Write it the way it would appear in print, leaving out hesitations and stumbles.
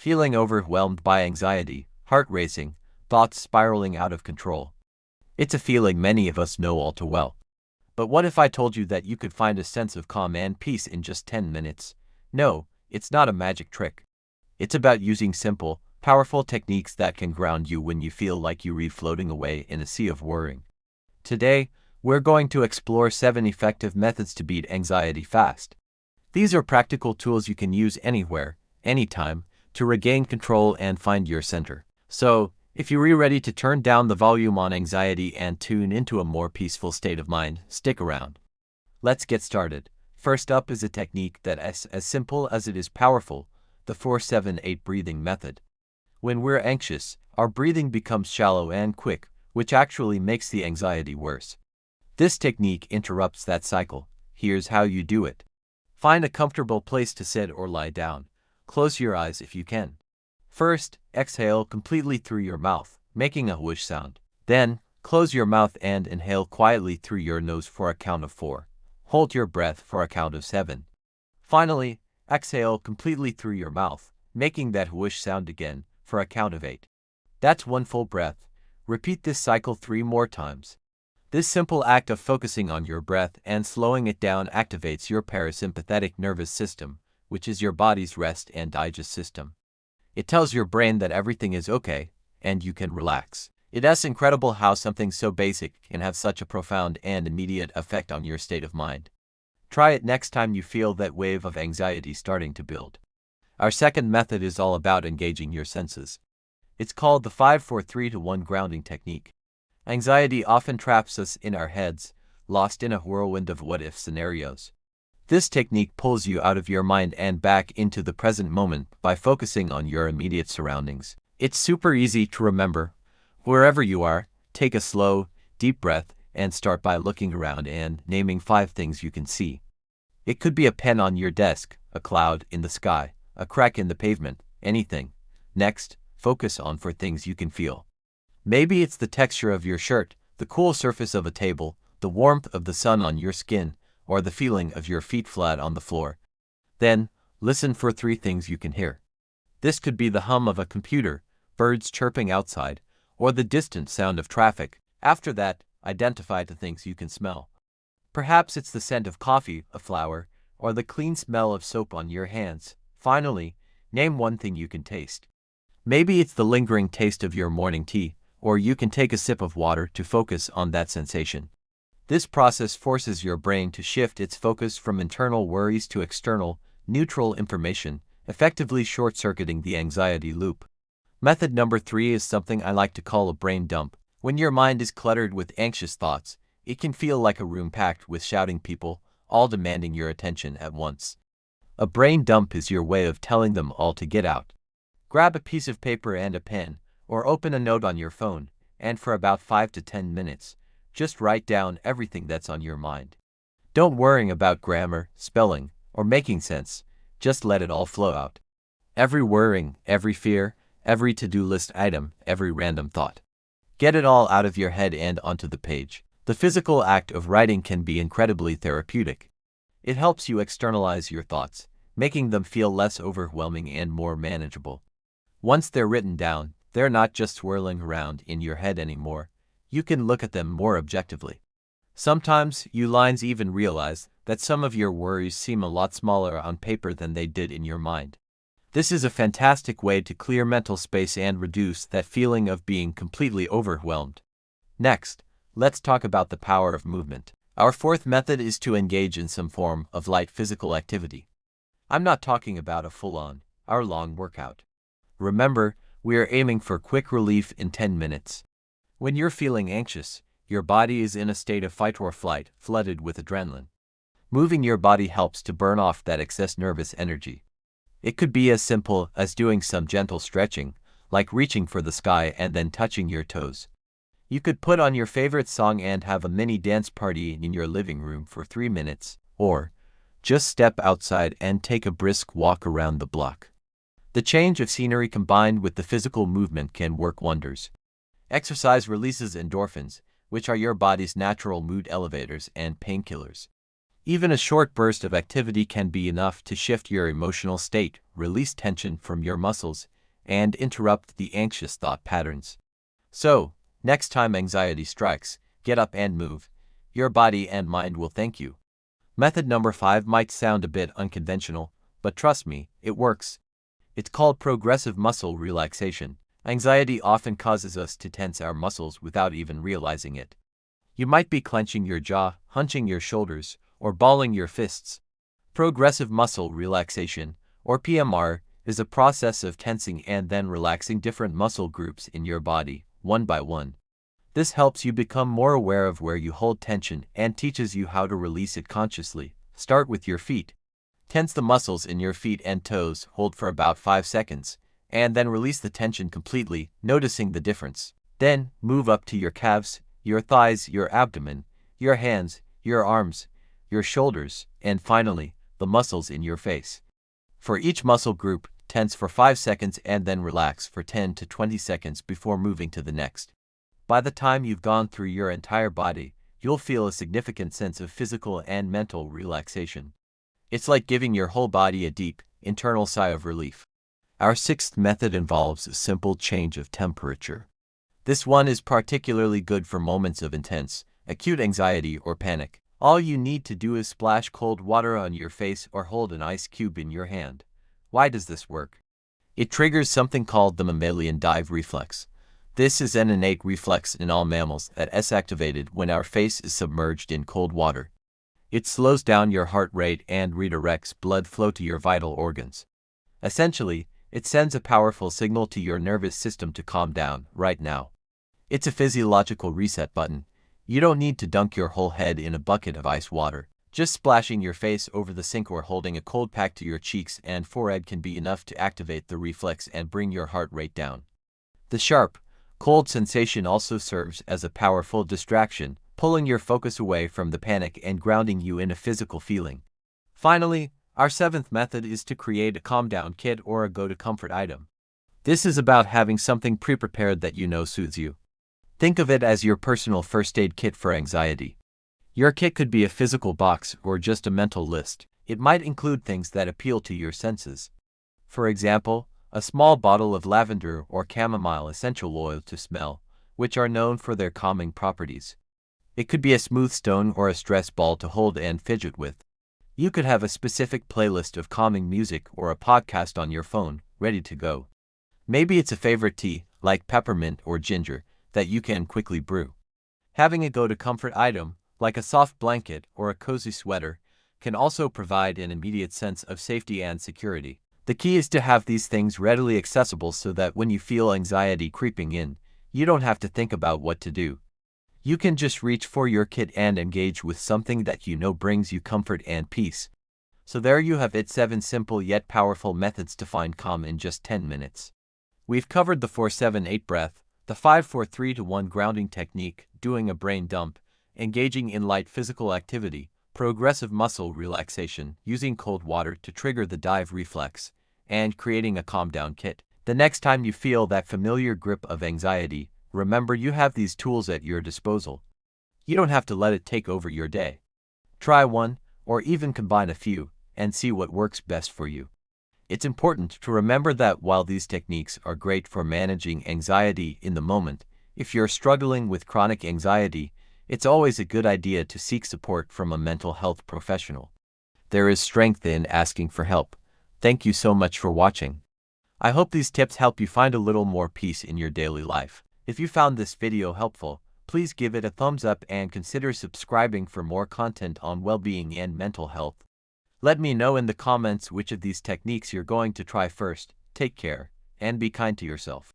feeling overwhelmed by anxiety, heart racing, thoughts spiraling out of control. It's a feeling many of us know all too well. But what if I told you that you could find a sense of calm and peace in just 10 minutes? No, it's not a magic trick. It's about using simple, powerful techniques that can ground you when you feel like you're floating away in a sea of worrying. Today, we're going to explore 7 effective methods to beat anxiety fast. These are practical tools you can use anywhere, anytime, to regain control and find your center. So, if you're ready to turn down the volume on anxiety and tune into a more peaceful state of mind, stick around. Let's get started. First up is a technique that is as simple as it is powerful, the 4-7-8 breathing method. When we're anxious, our breathing becomes shallow and quick, which actually makes the anxiety worse. This technique interrupts that cycle. Here's how you do it. Find a comfortable place to sit or lie down. Close your eyes if you can. First, exhale completely through your mouth, making a whoosh sound. Then, close your mouth and inhale quietly through your nose for a count of 4. Hold your breath for a count of 7. Finally, exhale completely through your mouth, making that whoosh sound again, for a count of 8. That's one full breath. Repeat this cycle 3 more times. This simple act of focusing on your breath and slowing it down activates your parasympathetic nervous system, which is your body's rest and digest system. It tells your brain that everything is okay, and you can relax. It's incredible how something so basic can have such a profound and immediate effect on your state of mind. Try it next time you feel that wave of anxiety starting to build. Our second method is all about engaging your senses. It's called the 5-4-3-1 grounding technique. Anxiety often traps us in our heads, lost in a whirlwind of what-if scenarios. This technique pulls you out of your mind and back into the present moment by focusing on your immediate surroundings. It's super easy to remember. Wherever you are, take a slow, deep breath and start by looking around and naming 5 things you can see. It could be a pen on your desk, a cloud in the sky, a crack in the pavement, anything. Next, focus on 4 things you can feel. Maybe it's the texture of your shirt, the cool surface of a table, the warmth of the sun on your skin, or the feeling of your feet flat on the floor. Then, listen for 3 things you can hear. This could be the hum of a computer, birds chirping outside, or the distant sound of traffic. After that, identify the things you can smell. Perhaps it's the scent of coffee, a flower, or the clean smell of soap on your hands. Finally, name 1 thing you can taste. Maybe it's the lingering taste of your morning tea, or you can take a sip of water to focus on that sensation. This process forces your brain to shift its focus from internal worries to external, neutral information, effectively short-circuiting the anxiety loop. Method number 3 is something I like to call a brain dump. When your mind is cluttered with anxious thoughts, it can feel like a room packed with shouting people, all demanding your attention at once. A brain dump is your way of telling them all to get out. Grab a piece of paper and a pen, or open a note on your phone, and for about 5 to 10 minutes, just write down everything that's on your mind. Don't worry about grammar, spelling, or making sense. Just let it all flow out. Every worrying, every fear, every to-do list item, every random thought. Get it all out of your head and onto the page. The physical act of writing can be incredibly therapeutic. It helps you externalize your thoughts, making them feel less overwhelming and more manageable. Once they're written down, they're not just swirling around in your head anymore. You can look at them more objectively. Sometimes you lines even realize that some of your worries seem a lot smaller on paper than they did in your mind. This is a fantastic way to clear mental space and reduce that feeling of being completely overwhelmed. Next, let's talk about the power of movement. Our 4th method is to engage in some form of light physical activity. I'm not talking about a full-on, hour-long workout. Remember, we are aiming for quick relief in 10 minutes. When you're feeling anxious, your body is in a state of fight or flight, flooded with adrenaline. Moving your body helps to burn off that excess nervous energy. It could be as simple as doing some gentle stretching, like reaching for the sky and then touching your toes. You could put on your favorite song and have a mini dance party in your living room for 3 minutes, or just step outside and take a brisk walk around the block. The change of scenery combined with the physical movement can work wonders. Exercise releases endorphins, which are your body's natural mood elevators and painkillers. Even a short burst of activity can be enough to shift your emotional state, release tension from your muscles, and interrupt the anxious thought patterns. So, next time anxiety strikes, get up and move. Your body and mind will thank you. Method number 5 might sound a bit unconventional, but trust me, it works. It's called progressive muscle relaxation. Anxiety often causes us to tense our muscles without even realizing it. You might be clenching your jaw, hunching your shoulders, or balling your fists. Progressive muscle relaxation, or PMR, is a process of tensing and then relaxing different muscle groups in your body, one by one. This helps you become more aware of where you hold tension and teaches you how to release it consciously. Start with your feet. Tense the muscles in your feet and toes, hold for about 5 seconds, and then release the tension completely, noticing the difference. Then, move up to your calves, your thighs, your abdomen, your hands, your arms, your shoulders, and finally, the muscles in your face. For each muscle group, tense for 5 seconds and then relax for 10 to 20 seconds before moving to the next. By the time you've gone through your entire body, you'll feel a significant sense of physical and mental relaxation. It's like giving your whole body a deep, internal sigh of relief. Our 6th method involves a simple change of temperature. This one is particularly good for moments of intense, acute anxiety or panic. All you need to do is splash cold water on your face or hold an ice cube in your hand. Why does this work? It triggers something called the mammalian dive reflex. This is an innate reflex in all mammals that is activated when our face is submerged in cold water. It slows down your heart rate and redirects blood flow to your vital organs. Essentially, it sends a powerful signal to your nervous system to calm down right now. It's a physiological reset button. You don't need to dunk your whole head in a bucket of ice water. Just splashing your face over the sink or holding a cold pack to your cheeks and forehead can be enough to activate the reflex and bring your heart rate down. The sharp, cold sensation also serves as a powerful distraction, pulling your focus away from the panic and grounding you in a physical feeling. Finally, our 7th method is to create a calm-down kit or a go-to-comfort item. This is about having something pre-prepared that you know soothes you. Think of it as your personal first aid kit for anxiety. Your kit could be a physical box or just a mental list. It might include things that appeal to your senses. For example, a small bottle of lavender or chamomile essential oil to smell, which are known for their calming properties. It could be a smooth stone or a stress ball to hold and fidget with. You could have a specific playlist of calming music or a podcast on your phone, ready to go. Maybe it's a favorite tea, like peppermint or ginger, that you can quickly brew. Having a go-to-comfort item, like a soft blanket or a cozy sweater, can also provide an immediate sense of safety and security. The key is to have these things readily accessible so that when you feel anxiety creeping in, you don't have to think about what to do. You can just reach for your kit and engage with something that you know brings you comfort and peace. So there you have it, 7 simple yet powerful methods to find calm in just 10 minutes. We've covered the 4-7-8 breath, the 5-4-3-1 grounding technique, doing a brain dump, engaging in light physical activity, progressive muscle relaxation, using cold water to trigger the dive reflex, and creating a calm-down kit. The next time you feel that familiar grip of anxiety, remember you have these tools at your disposal. You don't have to let it take over your day. Try one, or even combine a few, and see what works best for you. It's important to remember that while these techniques are great for managing anxiety in the moment, if you're struggling with chronic anxiety, it's always a good idea to seek support from a mental health professional. There is strength in asking for help. Thank you so much for watching. I hope these tips help you find a little more peace in your daily life. If you found this video helpful, please give it a thumbs up and consider subscribing for more content on well-being and mental health. Let me know in the comments which of these techniques you're going to try first. Take care, and be kind to yourself.